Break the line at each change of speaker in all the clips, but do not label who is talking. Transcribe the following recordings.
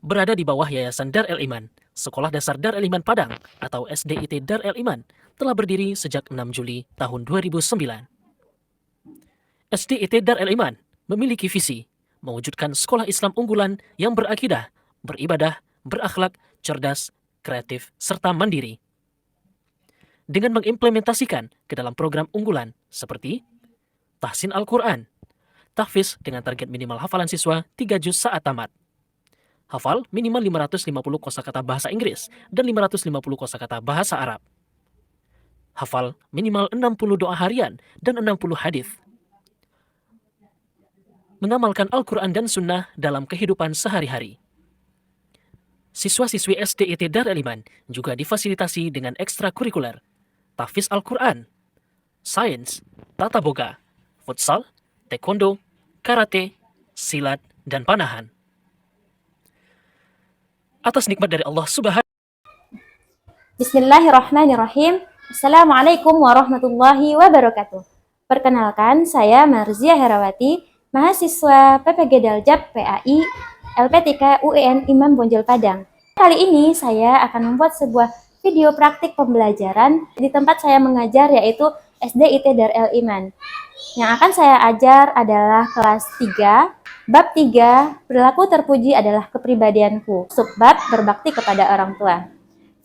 berada di bawah Yayasan Dar El Iman. Sekolah Dasar Dar El Iman Padang atau SDIT Dar El Iman telah berdiri sejak 6 Juli tahun 2009. SDIT Dar El Iman memiliki visi mewujudkan sekolah Islam unggulan yang berakidah, beribadah, berakhlak, cerdas, kreatif, serta mandiri. Dengan mengimplementasikan ke dalam program unggulan seperti tahsin Al-Quran, tahfiz dengan target minimal hafalan siswa 3 juz saat tamat, hafal minimal 550 kosakata bahasa Inggris dan 550 kosakata bahasa Arab, hafal minimal 60 doa harian dan 60 hadis, mengamalkan Al-Quran dan Sunnah dalam kehidupan sehari-hari. Siswa-siswi SDIT Dar El Iman juga difasilitasi dengan ekstrakurikuler, tahfiz Al-Quran, sains, tata boga, futsal, taekwondo, karate, silat, dan panahan. Atas nikmat dari Allah Subhanahu.
Bismillahirrahmanirrahim. Assalamualaikum warahmatullahi wabarakatuh. Perkenalkan, saya Marzia Herawati, mahasiswa PPG Daljab PAI LP3 UIN Imam Bonjol Padang. Kali ini saya akan membuat sebuah video praktik pembelajaran di tempat saya mengajar, yaitu SDIT Dar El Iman. Yang akan saya ajar adalah kelas 3, bab 3, perilaku terpuji adalah kepribadianku, subbab berbakti kepada orang tua.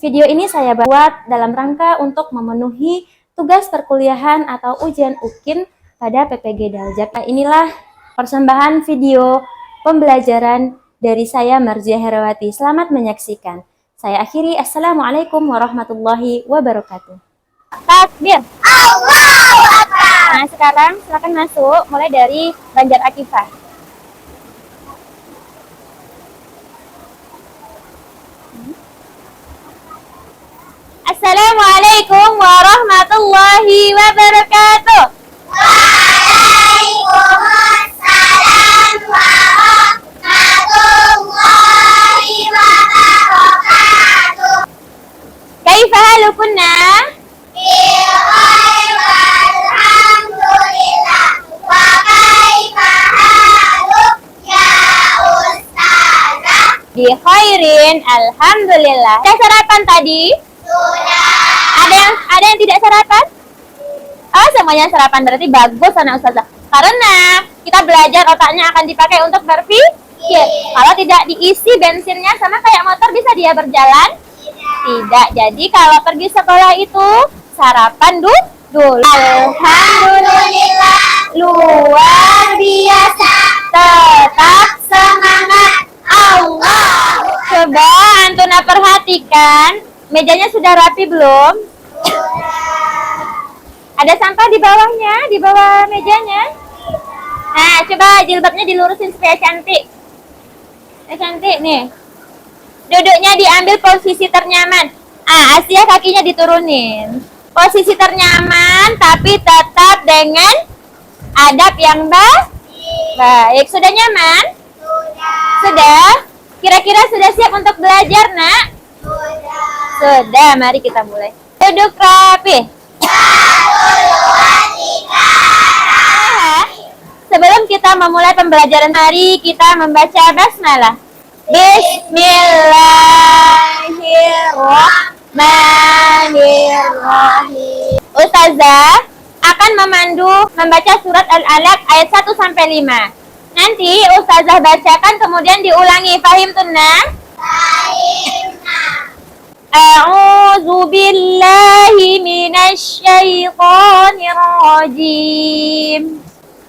Video ini saya buat dalam rangka untuk memenuhi tugas perkuliahan atau ujian UKIN pada PPG Daljab. Inilah persembahan video pembelajaran dari saya Marzia Herawati. Selamat menyaksikan. Saya akhiri. Assalamualaikum warahmatullahi wabarakatuh. Takbir. Allahu Akbar. Nah, sekarang silakan masuk mulai dari Banjar Akifah. Assalamualaikum warahmatullahi wabarakatuh. Waalaikumsalam warahmatullahi wabarakatuh. Kaifa halukunna? Bikhair walhamdulillah. Wa kaifa haluk ya ustazah? Bikhairin alhamdulillah. Sudah sarapan tadi? Sudah. Ada yang tidak sarapan? Oh, semuanya sarapan, berarti bagus anak ustazah. Karena kita belajar otaknya akan dipakai untuk berpikir. Kalau tidak diisi bensinnya, sama kayak motor, bisa dia berjalan? Tidak. Jadi kalau pergi sekolah itu sarapan dulu. Alhamdulillah, luar biasa. Tetap semangat. Allah. Coba Antuna perhatikan, mejanya sudah rapi belum? Ada sampah di bawahnya, di bawah mejanya. Nah, coba jilbabnya dilurusin supaya cantik. Cantik nih. Duduknya diambil posisi ternyaman. Asia kakinya diturunin. Posisi ternyaman, tapi tetap dengan adab yang baik. Sudah nyaman? Sudah. Kira-kira sudah siap untuk belajar, nak? Sudah, mari kita mulai. Duduk rapi. Sebelum kita memulai pembelajaran hari, kita membaca basmalah. Bismillahirrahmanirrahim. Ustazah akan memandu membaca surat Al-Alaq ayat 1 sampai 5. Nanti Ustazah bacakan kemudian diulangi. Fahim tunna? A'udzu billahi minasy syaithanir rajim.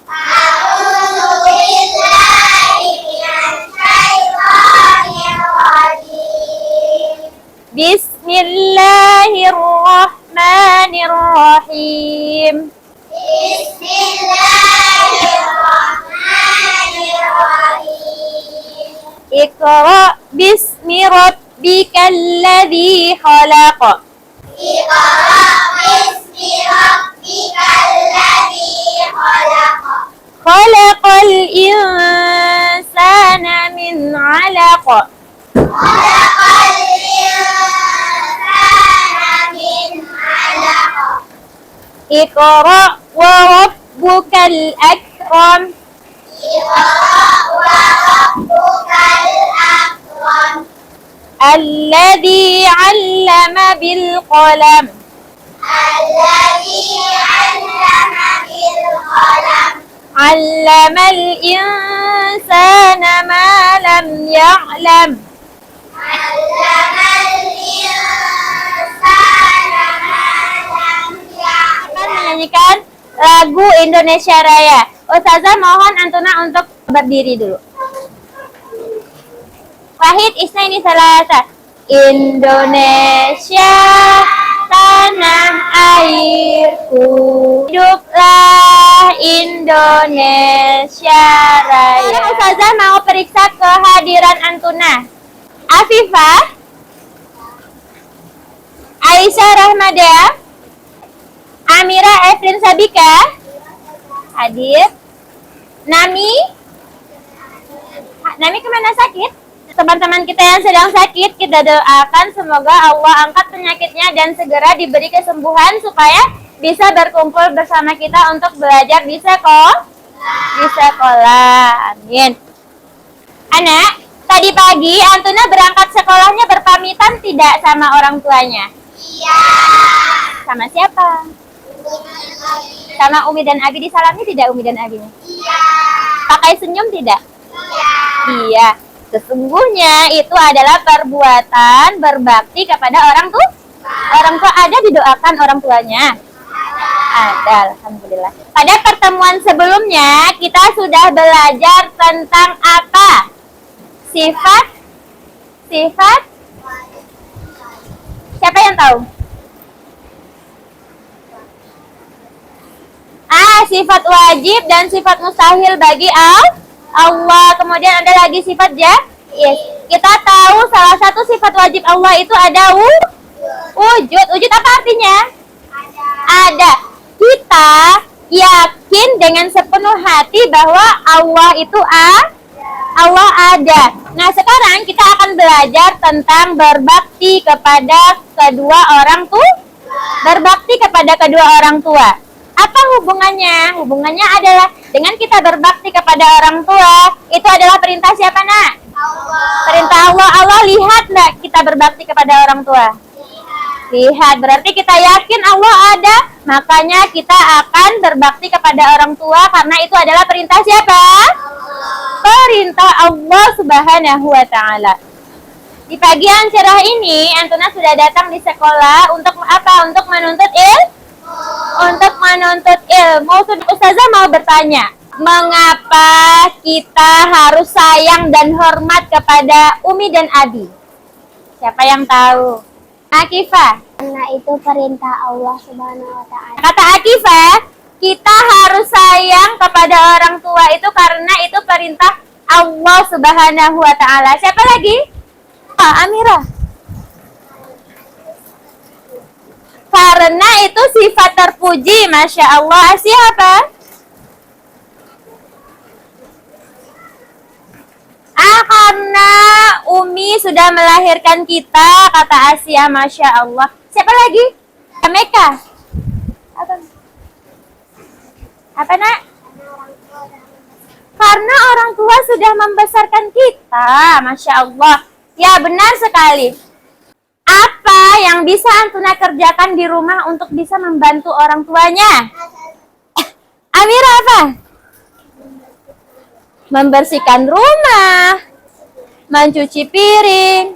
A'udzu billahi minasy syaithanir rajim. Bismillahirrahmanirrahim. Bismillahirrahmanirrahim. Iqra bismi rabbikal ladzi khalaq. Iqra bismi rabbikal ladzi khalaq. Khalaqal insana min 'alaq. Khalaqal insana min 'alaq. Iqra wa rabbukal akram. Iqra wa rabbukal akram. Alladzi 'allama bil qalam.
الذي علم بالقلم
'Allamal insana ma lam ya'lam.
علم الإنسان ما لم يعلم
Akan menyanyikan lagu Indonesia Raya. Ustazah mohon Antuna untuk berdiri dulu. Wahid isnaini salasa. Indonesia tanah airku, hiduplah Indonesia Raya. Sekarang Ustazah mau periksa kehadiran Antuna. Afifah, Aisyah Rahmada, Amira Eflin Sabika, hadir. Nami kemana sakit? Teman-teman kita yang sedang sakit, kita doakan semoga Allah angkat penyakitnya dan segera diberi kesembuhan supaya bisa berkumpul bersama kita untuk belajar di sekolah. Amin. Anak, tadi pagi Antuna berangkat sekolahnya berpamitan tidak sama orang tuanya?
Iya.
Sama siapa? Sama Umi dan Abi. Disalami tidak Umi dan Abinya?
Iya.
Pakai senyum tidak?
Iya.
Iya. Sesungguhnya itu adalah perbuatan berbakti kepada orang tua. Orang tua ada didoakan orang tuanya? Ada, alhamdulillah. Pada pertemuan sebelumnya kita sudah belajar tentang apa? Sifat. Siapa yang tahu? Sifat wajib dan sifat mustahil bagi Allah. Kemudian ada lagi sifat yes. Kita tahu salah satu sifat wajib Allah itu ada wujud. Wujud apa artinya? Ada. Kita yakin dengan sepenuh hati bahwa Allah itu Allah ada. Nah, sekarang kita akan belajar tentang berbakti kepada kedua orang tua. Berbakti kepada kedua orang tua. Apa hubungannya? Hubungannya adalah dengan kita berbakti kepada orang tua, itu adalah perintah siapa, Nak?
Allah.
Perintah Allah. Allah lihat nggak kita berbakti kepada orang tua? Lihat. Berarti kita yakin Allah ada, makanya kita akan berbakti kepada orang tua karena itu adalah perintah siapa? Perintah Allah Subhanahu wa Ta'ala. Di pagi yang cerah ini, Antuna sudah datang di sekolah untuk apa? Untuk menuntut ilmu. Ustazah mau bertanya, mengapa kita harus sayang dan hormat kepada Umi dan Abi? Siapa yang tahu? Akifah.
Karena itu perintah Allah Subhanahu wa Ta'ala.
Kata Akifah, kita harus sayang kepada orang tua itu karena itu perintah Allah Subhanahu wa Ta'ala. Siapa lagi? Amira. Karena itu sifat terpuji, Masya Allah. Siapa? Karena Umi sudah melahirkan kita, kata Asia, Masya Allah. Siapa lagi? Meka. Apa, Nak? Karena orang tua sudah membesarkan kita, Masya Allah. Ya, benar sekali. Apa yang bisa Antuna kerjakan di rumah untuk bisa membantu orang tuanya? Amira apa? Membersihkan rumah, mencuci piring,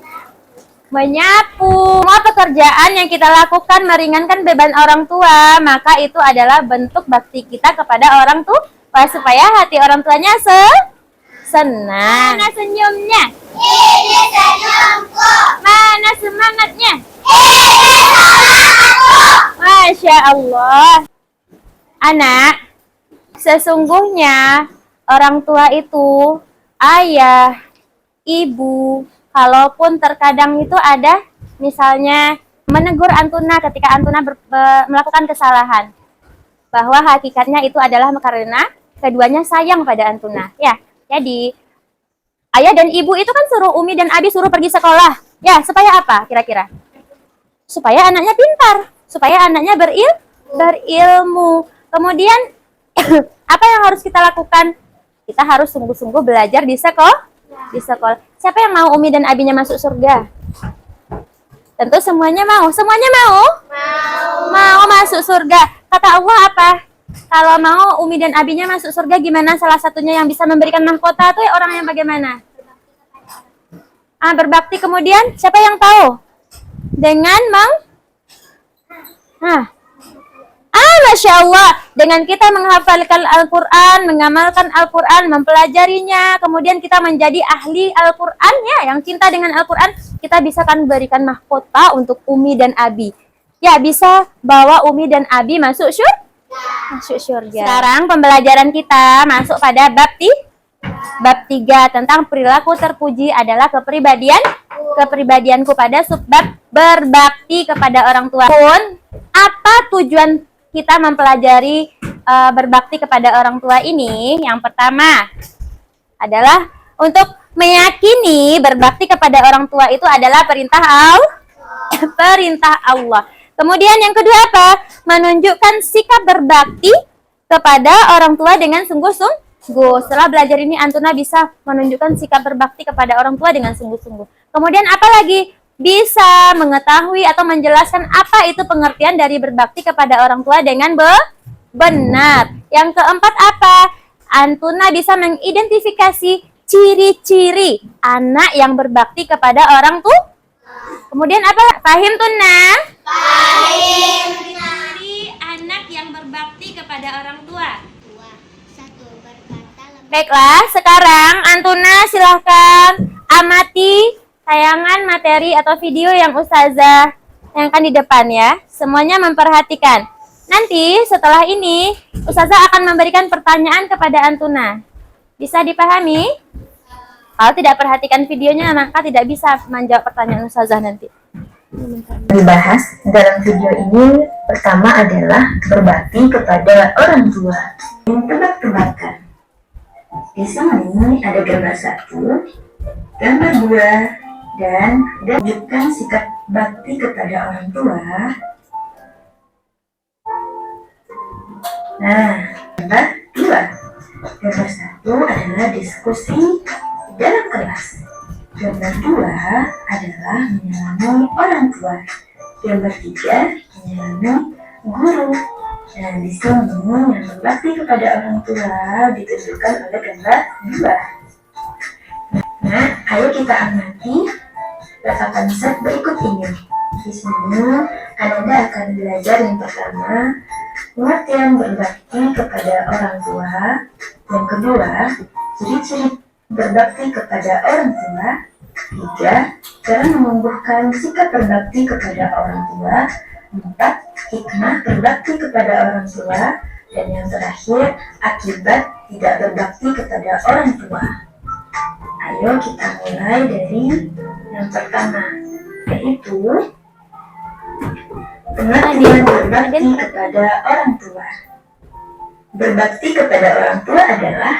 menyapu. Semua pekerjaan yang kita lakukan meringankan beban orang tua, maka itu adalah bentuk bakti kita kepada orang tua supaya hati orang tuanya senang. Mana senyumnya?
Ini senyumku.
Mana semangatnya?
Ini semangatku.
Masya Allah. Anak, sesungguhnya orang tua itu, ayah, ibu, kalaupun terkadang itu ada misalnya menegur Antuna ketika Antuna melakukan kesalahan, bahwa hakikatnya itu adalah karena keduanya sayang pada Antuna. Ya, jadi ayah dan ibu itu kan suruh Umi dan Abi suruh pergi sekolah. Ya, supaya apa kira-kira? Supaya anaknya pintar, supaya anaknya berilmu. Kemudian apa yang harus kita lakukan? Kita harus sungguh-sungguh belajar di sekolah. Siapa yang mau Umi dan Abinya masuk surga? Tentu semuanya mau. Semuanya mau? Mau masuk surga. Kata Allah apa? Kalau mau Umi dan Abinya masuk surga, gimana salah satunya yang bisa memberikan mahkota itu orang yang bagaimana? Berbakti. Kemudian siapa yang tahu? Dengan Masya Allah, dengan kita menghafalkan Al-Quran, mengamalkan Al-Quran, mempelajarinya, kemudian kita menjadi ahli Al-Quran, ya, yang cinta dengan Al-Quran, kita bisa kan berikan mahkota untuk Umi dan Abi. Ya, bisa bawa Umi dan Abi masuk surga. Sekarang pembelajaran kita masuk pada bab 3 tentang perilaku terpuji adalah kepribadianku pada subbab berbakti kepada orang tua. Apa tujuan kita mempelajari berbakti kepada orang tua ini? Yang pertama adalah untuk meyakini berbakti kepada orang tua itu adalah perintah Allah. Kemudian yang kedua apa? Menunjukkan sikap berbakti kepada orang tua dengan sungguh-sungguh. Setelah belajar ini Antuna bisa menunjukkan sikap berbakti kepada orang tua dengan sungguh-sungguh. Kemudian apa lagi? Bisa mengetahui atau menjelaskan apa itu pengertian dari berbakti kepada orang tua dengan benar. Yang keempat apa? Antuna bisa mengidentifikasi ciri-ciri anak yang berbakti kepada orang tua. Kemudian apa? Fahim Tuna?
Fahim.
Ciri anak yang berbakti kepada orang tua.
Satu, berkata lebih.
Baiklah, sekarang Antuna silahkan amati tayangan materi atau video yang Ustazah tayangkan di depan ya. Semuanya memperhatikan. Nanti setelah ini Ustazah akan memberikan pertanyaan kepada Antuna. Bisa dipahami? Kalau tidak perhatikan videonya maka tidak bisa menjawab pertanyaan Ustazah nanti.
Dibahas dalam video ini pertama adalah berbakti kepada orang tua. Tebak-tebakan. Di sini ada gambar 1, gambar 2, dan tunjukkan sikap bakti kepada orang tua. Nah, gambar 2. Gambar 1 adalah diskusi dalam kelas. Gambar 2 adalah menyelami orang tua. Gambar 3 menyelami guru. Nah, di sini yang berbakti kepada orang tua ditunjukkan oleh gambar 2. Nah, ayo kita amati konsep berikut ini. Di sini Anda akan belajar yang pertama, pengertian berbakti kepada orang tua. Yang kedua, ciri-ciri berbakti kepada orang tua. 3, cara menumbuhkan sikap berbakti kepada orang tua. 4, hikmah berbakti kepada orang tua. Dan yang terakhir, akibat tidak berbakti kepada orang tua. Ayo kita mulai dari yang pertama, yaitu pengertian berbakti kepada orang tua. Berbakti kepada orang tua adalah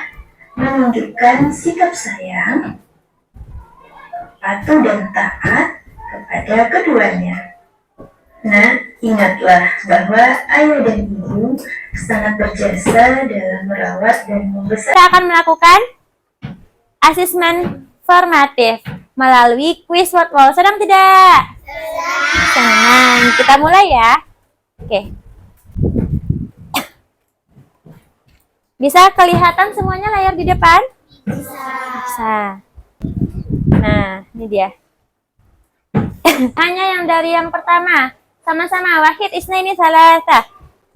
menunjukkan sikap sayang, patuh dan taat kepada keduanya. Nah, ingatlah bahwa ayah dan ibu sangat berjasa dalam merawat dan membesarkan.
Kita akan melakukan asesmen formatif melalui quiz word wall. Sedang tidak? Senang. Kita mulai ya. Oke. Bisa kelihatan semuanya layar di depan? Bisa. Nah, ini dia. Hanya yang dari yang pertama. Sama-sama. Wahid isnaini salasa.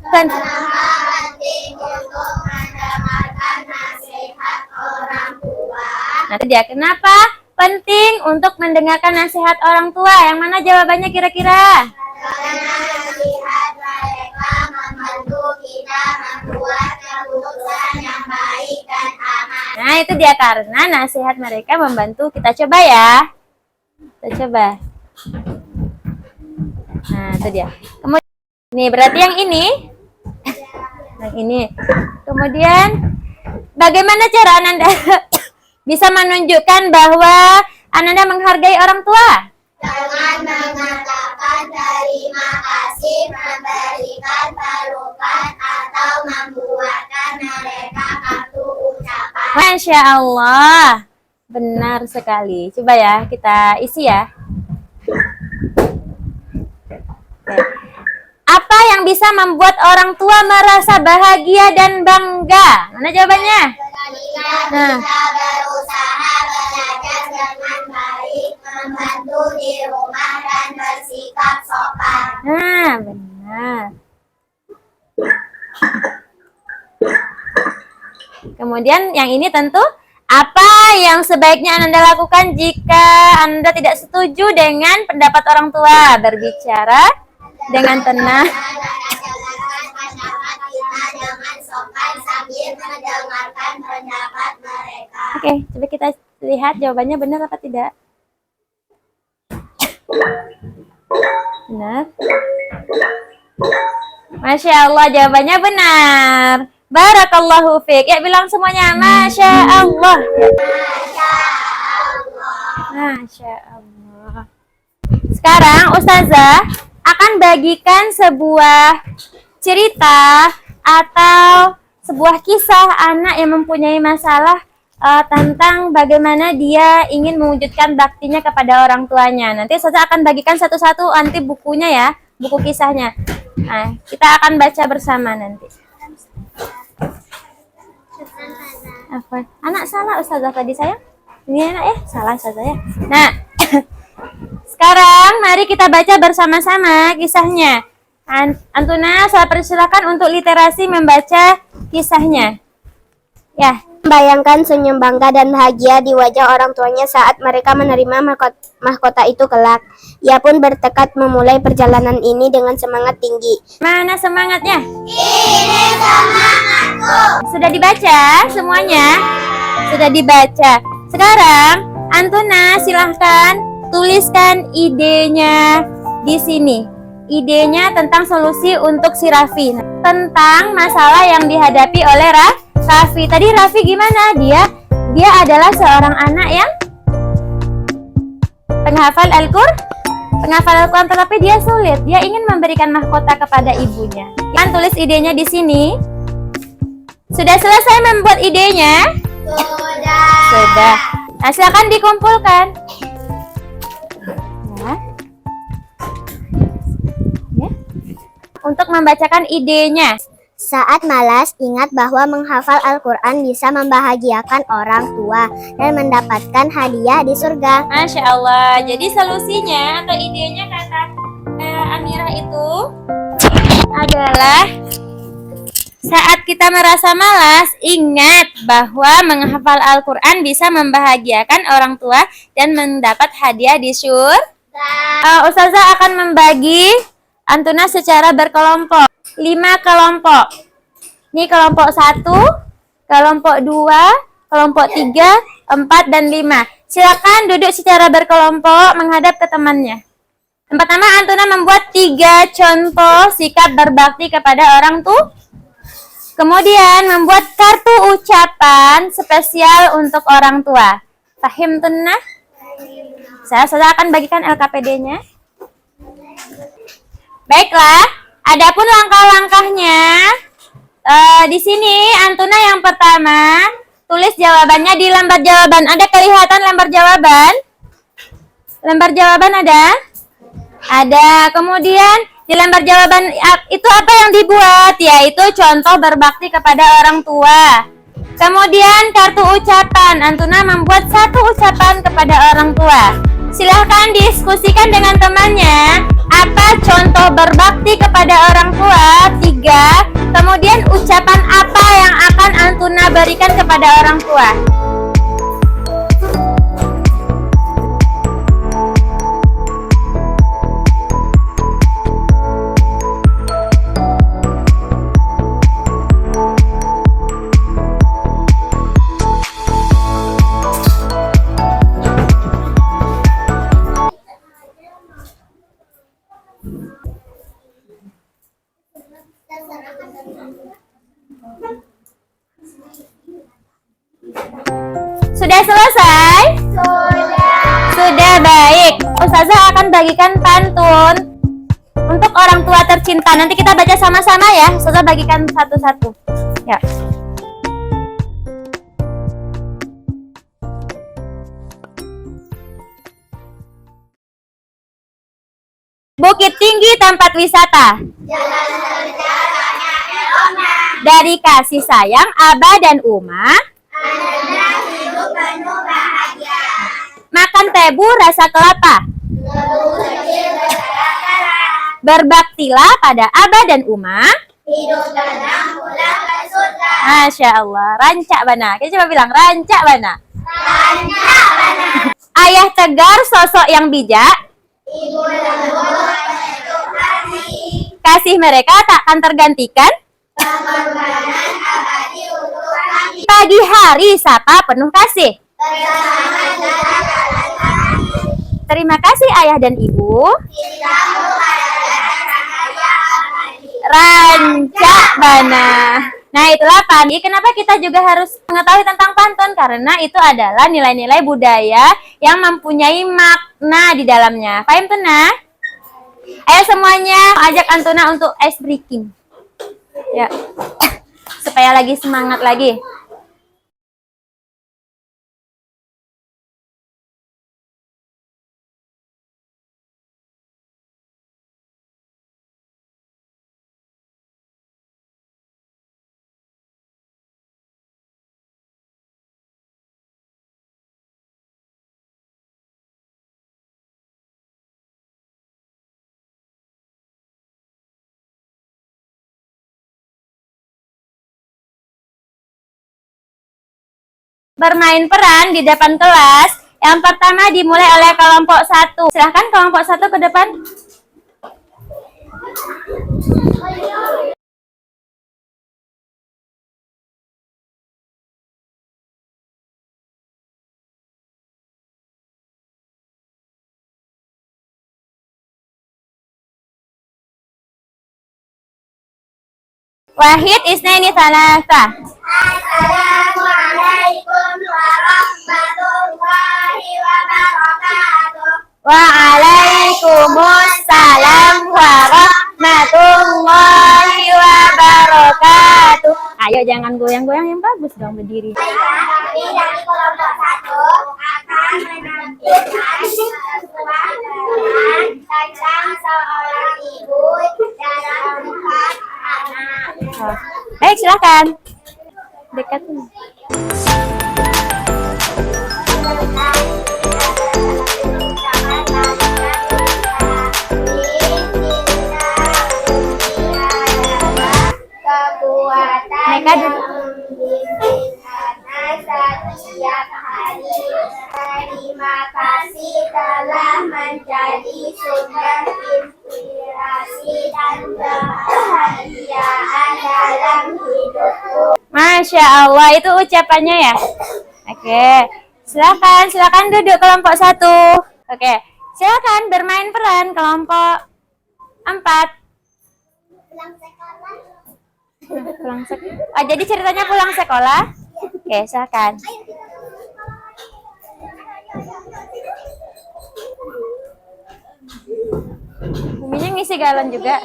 Penting untuk mendengarkan nasihat orang tua.
Nanti dia, kenapa penting untuk mendengarkan nasihat orang tua? Yang mana jawabannya kira-kira?
Karena nasihat mereka membantu kita membuat keputusan yang baik dan aman.
Nah, itu dia karena nasihat mereka membantu. Kita coba ya. Kita coba. Nah, itu dia. Kemudian, nih berarti yang ini. Yang ini. Kemudian, bagaimana cara Ananda bisa menunjukkan bahwa Ananda menghargai orang tua?
Dengan mengatakan terima kasih, memberikan pelukan, atau membuatkan mereka kartu ucapan.
Masya Allah. Benar sekali. Coba ya, kita isi ya. Apa yang bisa membuat orang tua merasa bahagia dan bangga? Mana jawabannya? Nah.
Kita berusaha belajar dengan baik, membantu di rumah dan bersikap sopan.
Nah, benar. Kemudian yang ini tentu, apa yang sebaiknya Anda lakukan jika Anda tidak setuju dengan pendapat orang tua? Berbicara dengan tenang.
Pendapat kita dengan sopan sambil mendengarkan pendapat mereka.
Oke, coba kita lihat jawabannya benar apa tidak. Benar. Masya Allah, jawabannya benar. Barakallahu fiik. Ya, bilang semuanya Masya Allah. Masya Allah. Sekarang Ustazah akan bagikan sebuah cerita atau sebuah kisah anak yang mempunyai masalah tentang bagaimana dia ingin mewujudkan baktinya kepada orang tuanya. Nanti Ustazah akan bagikan satu-satu nanti bukunya ya, buku kisahnya. Nah, kita akan baca bersama nanti. Apa? Anak salah Ustazah tadi sayang? Ini anak ya? Salah Ustazah ya. Nah, sekarang mari kita baca bersama-sama kisahnya. Antuna, saya persilakan untuk literasi membaca kisahnya. Ya.
Bayangkan senyum bangga dan bahagia di wajah orang tuanya saat mereka menerima mahkota itu kelak. Ia pun bertekad memulai perjalanan ini dengan semangat tinggi.
Mana semangatnya?
Ini semangatku.
Sudah dibaca semuanya? Sudah dibaca. Sekarang, Antuna silahkan tuliskan idenya di sini. Idenya tentang solusi untuk si Raffi. Tentang masalah yang dihadapi oleh Raffi. Tadi Raffi gimana? Dia adalah seorang anak yang penghafal Al-Quran, tetapi dia sulit. Dia ingin memberikan mahkota kepada ibunya. Kan tulis idenya di sini. Sudah selesai membuat idenya? Sudah. Nah, silakan dikumpulkan. Ya. Untuk membacakan idenya.
Saat malas, ingat bahwa menghafal Al-Quran bisa membahagiakan orang tua dan mendapatkan hadiah di surga.
Masya Allah. Jadi solusinya atau idenya kata Amirah itu adalah saat kita merasa malas, ingat bahwa menghafal Al-Quran bisa membahagiakan orang tua dan mendapat hadiah di surga. Ustazah akan membagi Antuna secara berkelompok. 5 kelompok. Ini kelompok 1, kelompok 2, kelompok 3, 4, dan 5. Silakan duduk secara berkelompok menghadap ke temannya. Yang pertama, Antuna membuat 3 contoh sikap berbakti kepada orang tua. Kemudian membuat kartu ucapan spesial untuk orang tua. Fahim Tuna? Saya akan bagikan LKPD-nya. Baiklah. Adapun langkah-langkahnya, di sini Antuna yang pertama tulis jawabannya di lembar jawaban. Ada kelihatan lembar jawaban? Lembar jawaban ada? Ada. Kemudian di lembar jawaban itu apa yang dibuat? Yaitu contoh berbakti kepada orang tua. Kemudian kartu ucapan. Antuna membuat 1 ucapan kepada orang tua. Silahkan diskusikan dengan temannya. Apa contoh berbakti kepada orang tua? 3. Kemudian ucapan apa yang akan Antuna berikan kepada orang tua? Sudah selesai? Sudah, baik. Ustazah akan bagikan pantun untuk orang tua tercinta. Nanti kita baca sama-sama ya. Ustazah bagikan satu-satu. Ya. Bukit tinggi tempat wisata. Dari kasih sayang Abah dan Uma. Makan tebu rasa kelapa. Berbaktilah pada Abah dan Uma. Masya Allah, rancak bana. Kita coba bilang rancak bana. Ayah tegar, sosok yang bijak. Kasih mereka takkan tergantikan. Pagi hari sapa penuh kasih. Terima kasih ayah dan ibu. Rancak bana. Nah itulah Pandi, kenapa kita juga harus mengetahui tentang pantun? Karena itu adalah nilai-nilai budaya yang mempunyai makna di dalamnya. Paham tuh nah? Ayo semuanya ajak Antuna untuk ice breaking. Ya, supaya lagi semangat lagi. Bermain peran di depan kelas. Yang pertama dimulai oleh kelompok 1. Silahkan kelompok 1 ke depan. Wahid isnaini thalatha.
Assalamualaikum warahmatullahi wabarakatuh.
Waalaikumsalam warahmatullahi wabarakatuh. Ayo jangan goyang-goyang, yang bagus dong berdiri.
Kami dari kelompok 1 akan menampilkan sebuah peran tentang seorang ibu dalam 4 anak.
Baik, silakan. Dekat nih.
Kekuatan
Mereka
yang membimbing anak setiap hari. Terima kasih telah menjadi sumber inspirasi dan kebahagiaan dalam hidupku.
Masya Allah, itu ucapannya ya. Oke, silakan duduk kelompok 1. Oke, silakan bermain peran kelompok 4. Pulang sekolah. Jadi ceritanya pulang sekolah. Oke, silakan. Buminya ngisi galon juga.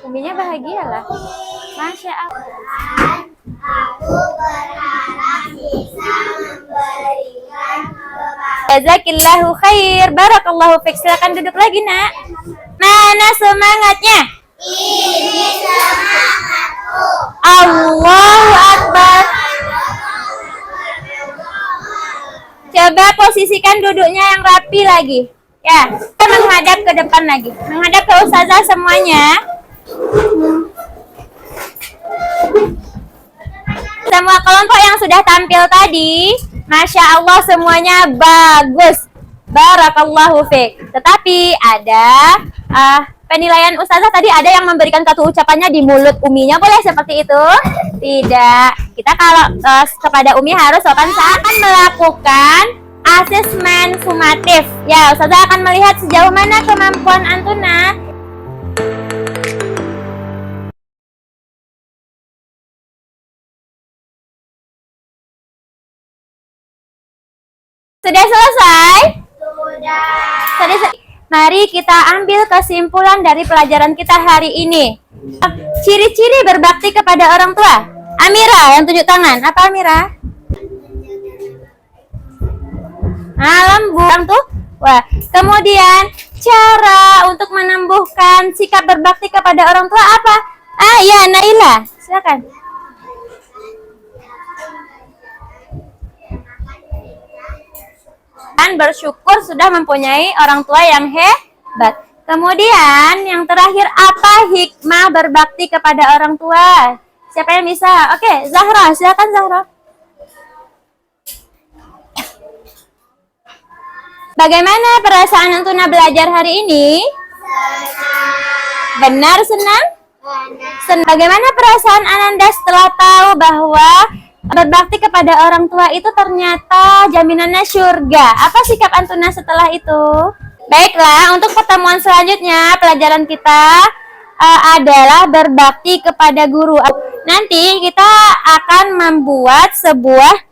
Buminya bahagia lah. Masya Allah.
Aku berharap bisa memberikan kepada
Jazakillahu khair. Barakallahu fiik. Silakan duduk lagi, Nak. Mana semangatnya?
ini semangatku.
Allahu Akbar. Coba posisikan duduknya yang rapi lagi. Ya, kita menghadap ke depan lagi. Menghadap ke ustazah semuanya. Semua kelompok yang sudah tampil tadi, Masya Allah semuanya bagus. Barakallahu fiik. Tetapi ada penilaian ustazah tadi, ada yang memberikan satu ucapannya di mulut Uminya. Boleh seperti itu? Tidak. Kita kalau kepada Umi harus sopan saat akan melakukan asesmen sumatif. Ya, ustazah akan melihat sejauh mana kemampuan Antuna. Sudah selesai?
Sudah.
Mari kita ambil kesimpulan dari pelajaran kita hari ini. Ciri-ciri berbakti kepada orang tua. Amira yang tunjuk tangan. Apa Amira? Lembut orang tuh. Wah, kemudian cara untuk menumbuhkan sikap berbakti kepada orang tua apa? Ya, Naila, silakan. Dan bersyukur sudah mempunyai orang tua yang hebat. Kemudian yang terakhir, apa hikmah berbakti kepada orang tua? Siapa yang bisa? Oke, Zahra, silakan Zahra. Bagaimana perasaan Antuna belajar hari ini? Benar senang? Bagaimana perasaan Ananda setelah tahu bahwa berbakti kepada orang tua itu ternyata jaminannya surga? Apa sikap Antuna setelah itu? Baiklah, untuk pertemuan selanjutnya pelajaran kita adalah berbakti kepada guru. Nanti kita akan membuat sebuah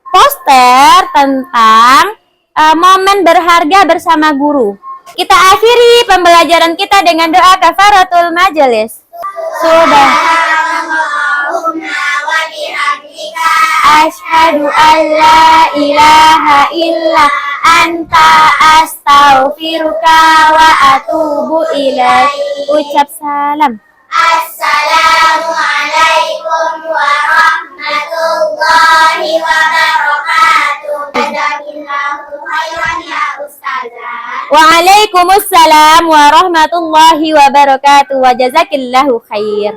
poster tentang momen berharga bersama guru. Kita akhiri pembelajaran kita dengan doa kafaratul majelis. Sudah. Asyhadu an la ilaha illa anta astaghfiruka wa atubu ilaik. Ucap salam.
Assalamualaikum warahmatullahi wabarakatuh. Jazakillahu khairan ya Ustazah.
Waalaikumsalam warahmatullahi wabarakatuh. Wa jazakillahu khair.